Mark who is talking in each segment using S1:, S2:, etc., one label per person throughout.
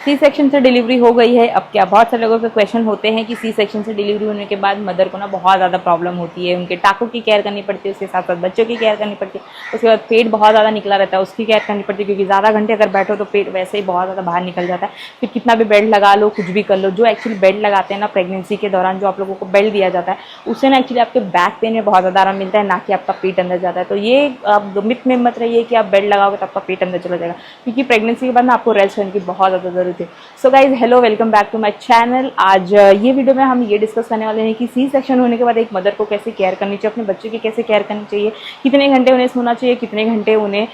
S1: C section से delivery हो गई है। अब क्या बहुत सारे लोगों के क्वेश्चन होते हैं कि सी सेक्शन से डिलीवरी होने के बाद मदर को ना बहुत ज़्यादा प्रॉब्लम होती है, उनके टाकों की केयर करनी पड़ती है, उसके साथ साथ बच्चों की केयर करनी पड़ती है, उसके बाद पेट बहुत ज़्यादा निकला रहता है, उसकी केयर करनी पड़ती है, क्योंकि ज़्यादा घंटे अगर बैठो तो पेट वैसे ही बहुत ज़्यादा बाहर निकल जाता है। फिर कितना भी बेल्ट लगा लो, कुछ भी कर लो, जो एक्चुअली बेल्ट लगाते हैं ना प्रेगनेंसी के दौरान, जो आप लोगों को बेल्ट दिया जाता है, उससे ना एक्चुअली आपके बैक पेन में बहुत ज़्यादा आराम मिलता है, ना कि आपका पेट अंदर जाता है। तो ये आप मिथ में मत रहिए कि आप बेल्ट लगाओगे तो आपका पेट अंदर चला जाएगा, क्योंकि प्रेगनेंसी के बाद ना आपको रेस्ट करने की बहुत ज़्यादा जरूरत है। So guys hello, welcome back to my channel. आज ये वीडियो में हम ये डिस्कस करने वाले हैं कि सी सेक्शन होने के बाद एक मदर को कैसे केयर करनी चाहिए, अपने बच्चे की कैसे केयर करनी चाहिए, कितने घंटे उन्हें सोना चाहिए, कितने घंटे उन्हें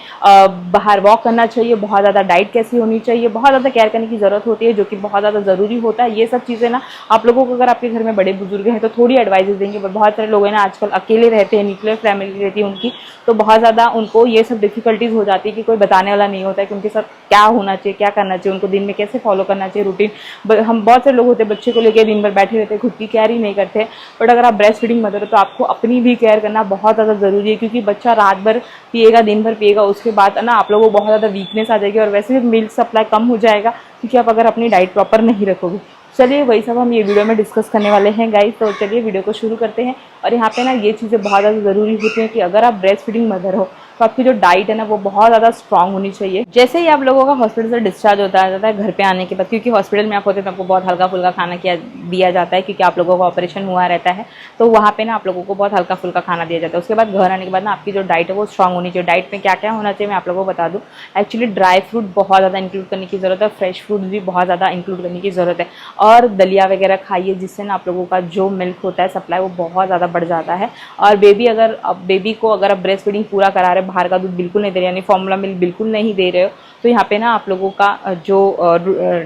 S1: बाहर वॉक करना चाहिए, बहुत ज़्यादा डाइट कैसी होनी चाहिए, बहुत ज़्यादा केयर करने की ज़रूरत होती है, जो कि बहुत ज़्यादा ज़रूरी होता है। ये सब चीज़ें ना आप लोगों को, अगर आपके घर में बड़े बुजुर्ग हैं तो थोड़ी एडवाइजेस देंगे, बट बहुत सारे लोग हैं ना आजकल अकेले रहते हैं, न्यूक्लियर फैमिली रहती है उनकी, तो बहुत ज़्यादा उनको ये सब डिफिकल्टीज हो जाती है कि कोई बताने वाला नहीं होता है कि उनके साथ क्या होना चाहिए, क्या करना चाहिए, उनको दिन में कैसे फॉलो करना चाहिए रूटीन। हम बहुत से लोग होते हैं बच्चे को लेकर दिन भर बैठे रहते हैं, खुद की केयर ही नहीं करते। बट अगर आप ब्रेस्ट फीडिंग मदर हो तो आपको अपनी भी केयर करना बहुत ज़्यादा ज़रूरी है, क्योंकि बच्चा रात भर पिएगा, दिन भर पिएगा, उसके बाद ना आप लोगों को बहुत ज़्यादा वीकनेस आ जाएगी और वैसे भी मिल्क सप्लाई कम हो जाएगा, क्योंकि आप अगर अपनी डाइट प्रॉपर नहीं रखोगे। चलिए वही सब हम ये वीडियो में डिस्कस करने वाले हैं गाइस। तो चलिए वीडियो को शुरू करते हैं। और यहाँ पे ना ये चीज़ें बहुत ज़्यादा ज़रूरी होती हैं कि अगर आप ब्रेस्ट फीडिंग मदर हो तो आपकी जो डाइट है ना वो बहुत ज़्यादा स्ट्रांग होनी चाहिए। जैसे ही आप लोगों का हॉस्पिटल से डिस्चार्ज होता है घर पे आने के बाद, क्योंकि हॉस्पिटल में आप होते हैं तो आपको बहुत हल्का फुल्का खाना दिया जाता है, क्योंकि आप लोगों का ऑपरेशन हुआ रहता है, तो वहाँ पे ना आप लोगों को बहुत हल्का फुल्का खाना दिया जाता है। उसके बाद घर आने के बाद ना आपकी जो डाइट है वो स्ट्रांग होनी चाहिए। डाइट में क्या क्या होना चाहिए मैं आप लोगों को बता दूँ। एक्चुअली ड्राई फ्रूट बहुत ज़्यादा इंक्लूड करने की ज़रूरत है, फ्रेश फ्रूट भी बहुत ज़्यादा इंक्लूड करने की ज़रूरत है, और दलिया वगैरह खाइए, जिससे ना आप लोगों का जो मिल्क होता है सप्लाई वो बहुत ज़्यादा बढ़ जाता है। और बेबी को अगर आप ब्रेस्ट फीडिंग पूरा करा रहे, बाहर का दूध बिल्कुल नहीं दे रहे, यानी फॉर्मूला मिल्क बिल्कुल नहीं दे रहे हो, तो यहाँ पे ना आप लोगों का जो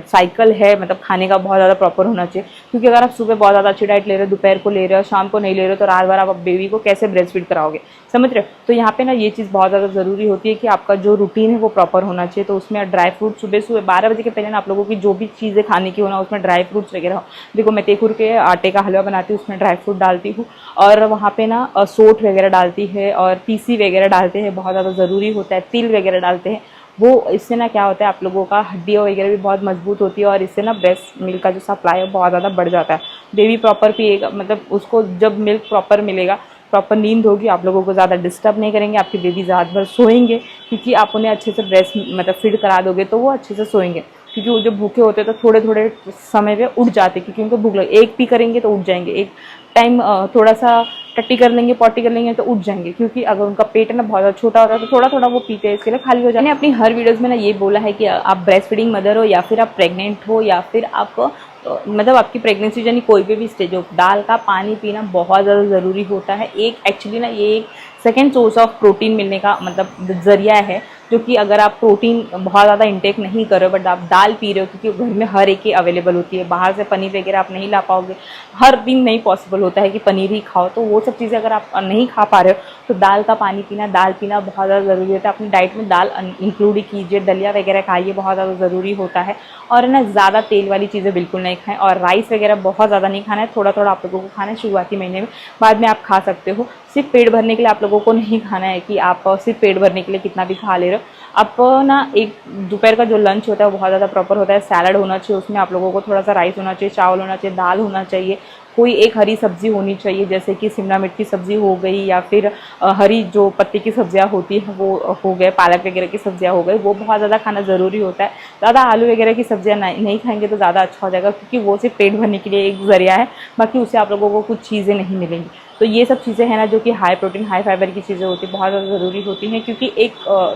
S1: साइकिल है मतलब खाने का बहुत ज़्यादा प्रॉपर होना चाहिए। क्योंकि अगर आप सुबह बहुत ज़्यादा अच्छी डाइट ले रहे हो, दोपहर को ले रहे हो, शाम को नहीं ले रहे हो, तो रात भर आप बेबी को कैसे ब्रेस्ट फीड कराओगे, समझ रहे हो। तो यहाँ पे ना ये चीज़ बहुत ज़्यादा ज़रूरी होती है कि आपका जो रूटीन है वो प्रॉपर होना चाहिए। तो उसमें ड्राई फ्रूट सुबह 12 बजे के पहले ना आप लोगों की जो भी चीज़ें खाने की होना उसमें ड्राई फ्रूट्स वगैरह हो। देखो मैं तेखुर के आटे का हलवा बनाती हूँ, उसमें ड्राई फ्रूट डालती हूँ, और वहाँ पे ना सोठ वगैरह डालती है और पीसी वगैरह डालते हैं, बहुत ज़्यादा ज़रूरी होता है। तिल वगैरह डालते हैं, वो इससे ना क्या होता है आप लोगों का हड्डियाँ वगैरह भी बहुत मजबूत होती है, और इससे ना ब्रेस्ट मिल्क का जो सप्लाई है बहुत ज़्यादा बढ़ जाता है। बेबी प्रॉपर पिएगा, मतलब उसको जब मिल्क प्रॉपर मिलेगा, प्रॉपर नींद होगी, आप लोगों को ज़्यादा डिस्टर्ब नहीं करेंगे, आपके बेबी रात भर सोएंगे, क्योंकि आप उन्हें अच्छे से ब्रेस्ट मतलब फीड करा दोगे तो वो अच्छे से सोएंगे। क्योंकि वो जब भूखे होते हैं तो थोड़े थोड़े समय पे उठ जाते हैं, क्योंकि उनको भूख लगे, एक पी करेंगे तो उठ जाएंगे, एक टाइम थोड़ा सा टट्टी कर लेंगे, पॉटी कर लेंगे तो उठ जाएंगे, क्योंकि अगर उनका पेट है ना बहुत ज़्यादा छोटा होता है तो थोड़ा थोड़ा वो पीते हैं, इसके लिए खाली हो जाए। मैंने अपनी हर वीडियोज़ में ना ये बोला है कि आप ब्रेस्ट फीडिंग मदर हो या फिर आप प्रेग्नेंट हो या फिर आप मतलब आपकी प्रेगनेंसी यानी कोई भी स्टेज हो, दाल का पानी पीना बहुत ज़्यादा ज़रूरी होता है। एक एक्चुअली ना ये एक सेकेंड सोर्स ऑफ प्रोटीन मिलने का मतलब ज़रिया है, जो कि अगर आप प्रोटीन बहुत ज़्यादा इंटेक नहीं कर रहे हो बट आप दाल पी रहे हो, क्योंकि घर में हर एक ही अवेलेबल होती है, बाहर से पनीर वगैरह आप नहीं ला पाओगे, हर दिन नहीं पॉसिबल होता है कि पनीर ही खाओ, तो वो सब चीज़ें अगर आप नहीं खा पा रहे हो तो दाल का पानी पीना, दाल पीना बहुत ज़्यादा ज़रूरी होता है। अपनी डाइट में दाल इंक्लूड कीजिए, दलिया वगैरह खाइए, बहुत ज़्यादा ज़रूरी होता है। और ना ज़्यादा तेल वाली चीज़ें बिल्कुल नहीं खाएं, और राइस वगैरह बहुत ज़्यादा नहीं खाना है, थोड़ा थोड़ा आप लोगों को खाना है शुरुआती महीने में, बाद में आप खा सकते हो। सिर्फ पेट भरने के लिए आप लोगों को नहीं खाना है कि आप सिर्फ पेट भरने के लिए कितना भी खा ले रहे हो। आप ना एक दोपहर का जो लंच होता है वो बहुत ज़्यादा प्रॉपर होता है, सैलड होना चाहिए, उसमें आप लोगों को थोड़ा सा राइस होना चाहिए, चावल होना चाहिए, दाल होना चाहिए, कोई एक हरी सब्जी होनी चाहिए, जैसे कि शिमला मिर्च की सब्जी हो गई, या फिर हरी जो पत्ते की सब्जियां होती हैं वो हो गए, पालक वगैरह की सब्जियां हो गई, वो बहुत ज़्यादा खाना ज़रूरी होता है। ज़्यादा आलू वगैरह की सब्जियां नहीं खाएंगे तो ज़्यादा अच्छा हो जाएगा, क्योंकि वो सिर्फ पेट भरने के लिए एक ज़रिया है, बाकी उससे आप लोगों को कुछ चीज़ें नहीं मिलेंगी। तो ये सब चीज़ें हैं ना जो कि हाई प्रोटीन हाई फाइबर की चीज़ें होती है, बहुत ज़्यादा ज़रूरी होती हैं, क्योंकि एक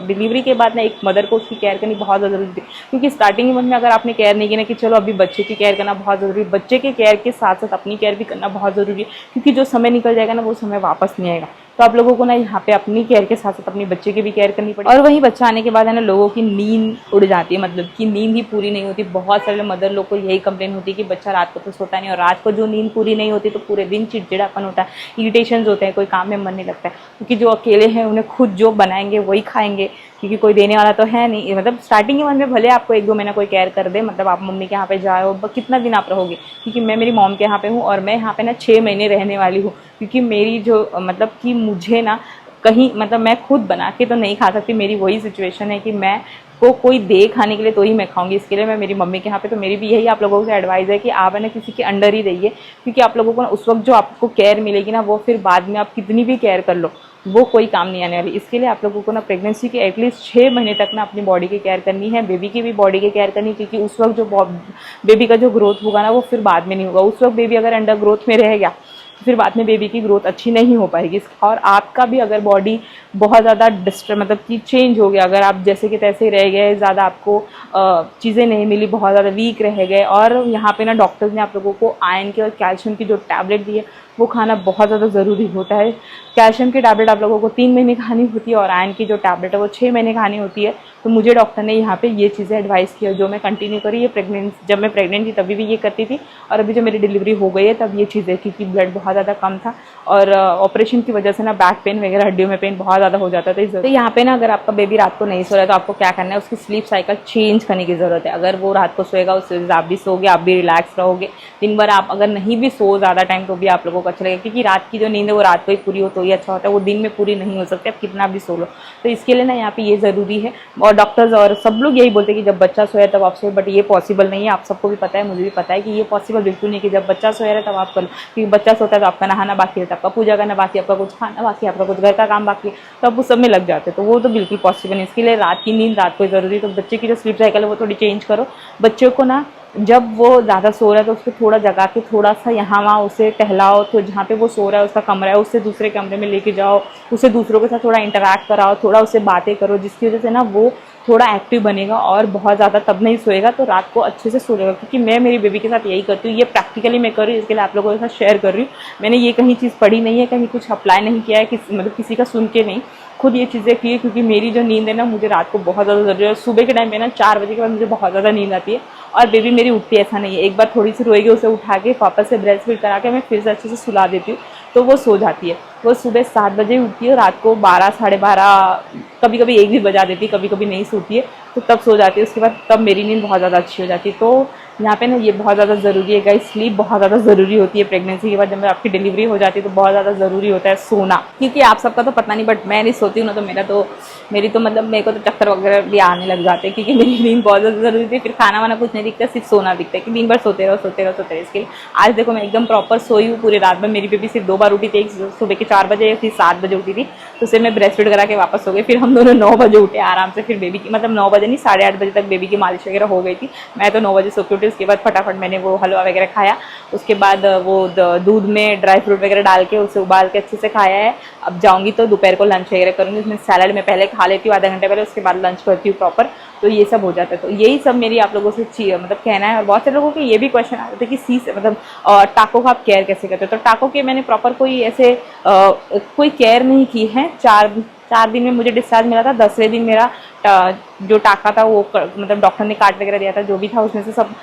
S1: डिलीवरी के बाद ना एक मदर को उसकी केयर करनी बहुत ज़्यादा ज़रूरी है। क्योंकि स्टार्टिंग में अगर आपने केयर नहीं की ना कि चलो अभी बच्चे की केयर करना बहुत ज़रूरी है, बच्चे के केयर के साथ साथ अपनी केयर भी करना बहुत ज़रूरी है, क्योंकि जो समय निकल जाएगा ना वो समय वापस नहीं आएगा। तो आप लोगों को ना यहाँ पे अपनी केयर के साथ साथ अपने बच्चे की भी केयर करनी पड़ेगी। और वहीं बच्चा आने के बाद है ना लोगों की नींद उड़ जाती है, मतलब कि नींद ही पूरी नहीं होती। बहुत सारे मदर लोग को यही कंप्लेन होती है कि बच्चा रात को तो सोता नहीं, और रात को जो नींद पूरी नहीं होती तो पूरे दिन चिड़चिड़ापन होता है, इरिटेशंस होते हैं, कोई काम में मन नहीं लगता है, क्योंकि जो अकेले हैं उन्हें खुद जो बनाएंगे वही खाएंगे, क्योंकि कोई देने वाला तो है नहीं। मतलब स्टार्टिंग के मन में भले आपको 1-2 महीना कोई केयर कर दे, मतलब आप मम्मी के यहाँ पे जाओ, कितना दिन आप रहोगे, क्योंकि मैं मेरी मॉम के यहाँ पे हूँ और मैं यहाँ पे ना 6 महीने रहने वाली हूँ, क्योंकि मेरी जो मतलब कि मुझे ना कहीं मतलब मैं खुद बना के तो नहीं खा सकती, मेरी वही सिचुएशन है कि मैं को कोई दे खाने के लिए तो ही मैं खाऊंगी। इसके लिए मैं मेरी मम्मी के यहाँ पे, तो मेरी भी यही आप लोगों से एडवाइस है कि आप है ना किसी के अंडर ही रहिए, क्योंकि आप लोगों को उस वक्त जो आपको केयर मिलेगी ना, वो फिर बाद में आप कितनी भी केयर कर लो वो कोई काम नहीं आने वाली। इसके लिए आप लोगों को ना प्रेगनेंसी के एटलीस्ट 6 महीने तक ना अपनी बॉडी की केयर करनी है, बेबी की भी बॉडी की केयर करनी है, क्योंकि उस वक्त जो बेबी का जो ग्रोथ होगा ना वो फिर बाद में नहीं होगा। उस वक्त बेबी अगर अंडर ग्रोथ में रहेगा तो फिर बाद में बेबी की ग्रोथ अच्छी नहीं हो पाएगी। और आपका भी अगर बॉडी बहुत ज़्यादा डिस्टर्ब मतलब कि चेंज हो गया, अगर आप जैसे कि तैसे रह गए, ज़्यादा आपको चीज़ें नहीं मिली, बहुत ज़्यादा वीक रह गए, और यहाँ पे ना डॉक्टर्स ने आप लोगों को आयरन की और कैल्शियम की जो टैबलेट दी है वो खाना बहुत ज़्यादा ज़रूरी होता है। कैल्शियम की टैबलेट आप लोगों को 3 महीने खानी होती है और आयरन की जो टैबलेट है वो 6 महीने खानी होती है। तो मुझे डॉक्टर ने यहाँ पे ये चीज़ें एडवाइस किया जो मैं कंटिन्यू करी। ये जब मैं प्रेग्नेंट थी तभी भी ये करती थी, और अभी जब मेरी डिलीवरी हो गई है तब ये चीज़ें, क्योंकि ब्लड बहुत ज़्यादा कम था और ऑपरेशन की वजह से ना बैक पेन वगैरह, हड्डियों में पेन बहुत ज़्यादा हो जाता था। तो यहाँ पे ना अगर आपका बेबी रात को नहीं सो रहा है तो आपको क्या करना है, उसकी स्लीप साइकिल चेंज करने की ज़रूरत है। अगर वो रात को सोएगा उससे आप भी सोओगे, आप भी रिलैक्स रहोगे। दिन भर आप अगर नहीं भी सो ज़्यादा टाइम तो भी आप लोगों को अच्छा लगेगा, क्योंकि रात की जो नींद है वो रात को ही पूरी हो तो ही अच्छा होता है, वो दिन में पूरी नहीं हो सकती, आप कितना भी सो लो। तो इसके लिए ना यहाँ पे ये ज़रूरी है, और डॉक्टर्स और सब लोग यही बोलते हैं कि जब बच्चा सोया तब आप सोए, बट ये पॉसिबल नहीं है। आप सबको भी पता है, मुझे भी पता है कि ये पॉसिबल बिल्कुल नहीं कि जब बच्चा सोया रहे तब आप करो, क्योंकि बच्चा सोता है तो आपका नहाना बाकी रहता है, आपका पूजा करना बाकी, आपका कुछ खाना बाकी, आपका कुछ घर का काम बाकी, तो आप उस सब में लग जाते हैं। तो वो तो बिल्कुल पॉसिबल नहीं। इसके लिए रात की नींद रात को ज़रूरी है। तो बच्चे की जो स्लीप साइकिल है वो थोड़ी चेंज करो। बच्चों को ना जब वो ज़्यादा सो रहा है तो उसको थोड़ा जगा के थोड़ा सा यहाँ वहाँ उसे टहलाओ, तो जहाँ पे वो सो रहा है उसका कमरा है उससे दूसरे कमरे में लेके जाओ, उसे दूसरों के साथ थोड़ा इंटरेक्ट कराओ, थोड़ा उससे बातें करो, जिसकी वजह से ना वो थोड़ा एक्टिव बनेगा और बहुत ज़्यादा तब नहीं सोएगा तो रात को अच्छे से सो लेगा। क्योंकि मैं मेरी बेबी के साथ यही करती हूँ, ये प्रैक्टिकली मैं कर रही हूँ, इसके लिए आप लोगों के साथ शेयर कर रही हूँ। मैंने ये कहीं चीज़ पढ़ी नहीं है, कहीं कुछ अप्लाई नहीं किया है, मतलब किसी का सुन के नहीं, खुद ये चीज़ें की है। क्योंकि मेरी जो नींद है ना मुझे रात को बहुत ज़्यादा ज़रूरी है। सुबह के टाइम पे ना 4 बजे के बाद मुझे बहुत ज़्यादा नींद आती है, और बेबी मेरी उठती ऐसा नहीं है। एक बार थोड़ी सी रोएगी, उसे उठा के वापस से ब्रेस्ट फीड करा के मैं फिर से अच्छे से सुला देती हूँ, तो वो सो जाती है। वो सुबह 7 बजे उठती है, रात को 12 साढ़े 12 कभी कभी 1 भी बजा देती है, कभी कभी नहीं सोती है तो तब सो जाती है। उसके बाद तब मेरी नींद बहुत ज़्यादा अच्छी हो जाती है। तो यहाँ पे ना ये बहुत ज़्यादा ज़रूरी है गाइस, स्लीप बहुत ज़्यादा ज़रूरी होती है प्रेगनेंसी के बाद। जब आपकी डिलीवरी हो जाती है तो बहुत ज़्यादा ज़रूरी होता है सोना, क्योंकि आप सबका तो पता नहीं बट मैं नहीं सोती हूँ ना, तो मेरी तो मतलब मेरे को तो चक्कर वगैरह भी आने लग जाते हैं, क्योंकि मेरी नींद बहुत ज़्यादा ज़रूरी थी। फिर खाना वाना कुछ नहीं दिखता, सिर्फ सोना दिखता है कि दिन भर सोते रहो सोते रहो सोते रहो। इसके लिए आज देखो मैं एकदम प्रॉपर सोई हूँ पूरी रात में। मेरी बेबी सिर्फ 2 बार उठी थी, एक सुबह के 4 बजे, फिर 7 बजे उठी थी, तो उसे मैं ब्रेस्ट फीड करा के वापस हो गई। फिर हम दोनों 9 बजे उठे आराम से। फिर बेबी की मतलब 9 बजे नहीं 8:30 बजे तक बेबी की मालिश वगैरह हो गई थी। मैं तो 9 बजे सो के उठी। उसके बाद फटाफट मैंने वो हलवा वगैरह खाया, उसके बाद वो दूध में ड्राई फ्रूट वगैरह डाल के उसे उबाल के अच्छे से खाया है। अब जाऊंगी तो दोपहर को लंच वगैरह करूँगी। उसमें सैलड में पहले खा लेती हूँ आधा घंटे पहले, उसके बाद लंच करती हूँ प्रॉपर। तो ये सब हो जाता है। तो यही सब मेरी आप लोगों से मतलब कहना है। और बहुत से लोगों के ये भी क्वेश्चन आ रहे थे कि मतलब टाको का आप केयर कैसे करते हो। तो टाको के मैंने प्रॉपर कोई ऐसे कोई केयर नहीं की है। 4 दिन में मुझे डिस्चार्ज मिला था। 10वें दिन मेरा जो टाका था वो मतलब डॉक्टर ने काट वगैरह दिया था, जो भी था उसमें से सब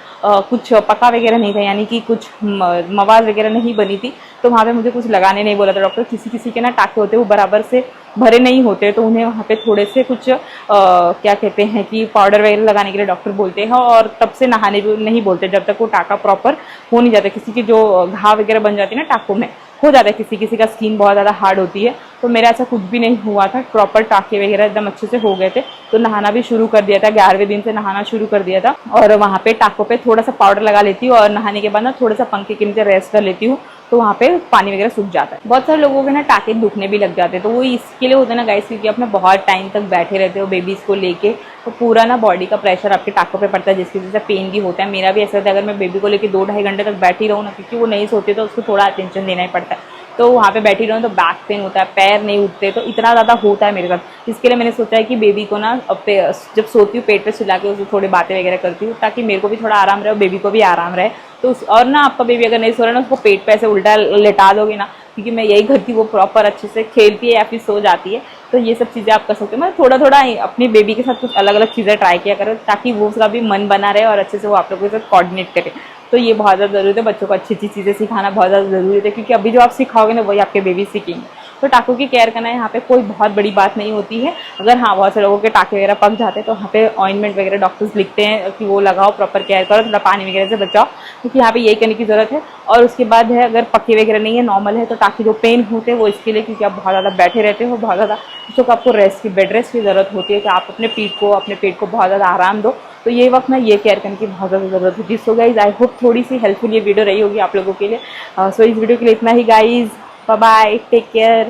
S1: कुछ पका वगैरह नहीं था, यानी कि कुछ मवाद वगैरह नहीं बनी थी। तो वहाँ पे मुझे कुछ लगाने नहीं बोला था डॉक्टर। किसी के ना टाके होते हैं वो बराबर से भरे नहीं होते, तो उन्हें वहाँ पे थोड़े से कुछ क्या कहते हैं कि पाउडर वगैरह लगाने के लिए डॉक्टर बोलते हैं। और तब से नहाने भी नहीं बोलते जब तक वो टाका प्रॉपर हो नहीं जाता। किसी की जो घाव वगैरह बन जाती है ना टाकों में, हो जाता है, किसी का स्किन बहुत ज़्यादा हार्ड होती है। तो मेरा ऐसा कुछ भी नहीं हुआ था, प्रॉपर टाके वगैरह एकदम अच्छे से हो गए थे। तो नहाना भी शुरू कर दिया था, 11वें दिन से नहाना शुरू कर दिया था। और वहाँ पे टाकों पे थोड़ा सा पाउडर लगा लेती हूँ और नहाने के बाद ना थोड़ा सा पंखे के नीचे रेस्ट कर लेती हूँ, तो वहाँ पे पानी वगैरह सूख जाता है। बहुत सारे लोगों के ना टाके दुखने भी लग जाते हैं, तो वो इसके लिए होता है ना गाइस, क्योंकि आप ना बहुत टाइम तक बैठे रहते हो बेबीज़ को लेके, तो पूरा ना बॉडी का प्रेशर आपके टाकों पे पड़ता है, जिसकी वजह से पेन भी होता है। मेरा भी ऐसा होता है, अगर मैं बेबी को लेके 2-2.5 घंटे तक बैठी रहूँ ना, क्योंकि वो नहीं सोती तो उसको थोड़ा अटेंशन देना ही पड़ता है। तो वहाँ पे बैठी रहूँ तो बैक पेन होता है, पैर नहीं उठते, तो इतना ज़्यादा होता है मेरे साथ। इसके लिए मैंने सोचा है कि बेबी को ना जब सोती हूँ पेट पे सुला के उसको थोड़ी बातें वगैरह करती हूँ, ताकि मेरे को भी थोड़ा आराम रहे और बेबी को भी आराम रहे। तो और ना आपका बेबी अगर नहीं सो रहा है ना, उसको पेट पे ऐसे उल्टा लेटा दोगे ना, क्योंकि मैं यही करती हूँ, वो प्रॉपर अच्छे से खेलती है या फिर सो जाती है। तो ये सब चीज़ें आप कर सकते हो। मतलब थोड़ा थोड़ा अपनी बेबी के साथ कुछ अलग अलग चीज़ें ट्राई किया करो, ताकि वो उसका भी मन बना रहे और अच्छे से वो आप लोगों के साथ कोऑर्डिनेट करे। तो ये बहुत ज़्यादा ज़रूरी है। बच्चों को अच्छी अच्छी चीज़ें सिखाना बहुत ज़्यादा ज़रूरी है, क्योंकि अभी जो आप सिखाओगे ना वही आपके बेबी सीखेंगे। तो टाँकों की केयर करना यहाँ पे कोई बहुत बड़ी बात नहीं होती है। अगर हाँ बहुत से लोगों के टाँके वगैरह पक जाते हैं तो यहाँ पे ऑइंटमेंट वगैरह डॉक्टर्स लिखते हैं कि वो लगाओ, प्रॉपर केयर करो, थोड़ा पानी वगैरह से बचाओ, क्योंकि यहाँ पे यही करने की ज़रूरत है। और उसके बाद है अगर पक्के वगैरह नहीं है, नॉर्मल है, तो टाँके जो पेन होते हैं वो इसके लिए, क्योंकि आप बहुत ज़्यादा बैठे रहते हो, बहुत ज़्यादा तो आपको रेस्ट की, बेड रेस्ट की ज़रूरत होती है कि आप अपने पेट को बहुत ज़्यादा आराम दो। तो ये वक्त में ये केयर करने की बहुत ज़्यादा ज़रूरत होती है। सो गाइज आई होप थोड़ी सी हेल्पफुल ये वीडियो रही होगी आप लोगों के लिए। सो इस वीडियो के लिए इतना ही guys, bye bye, take care.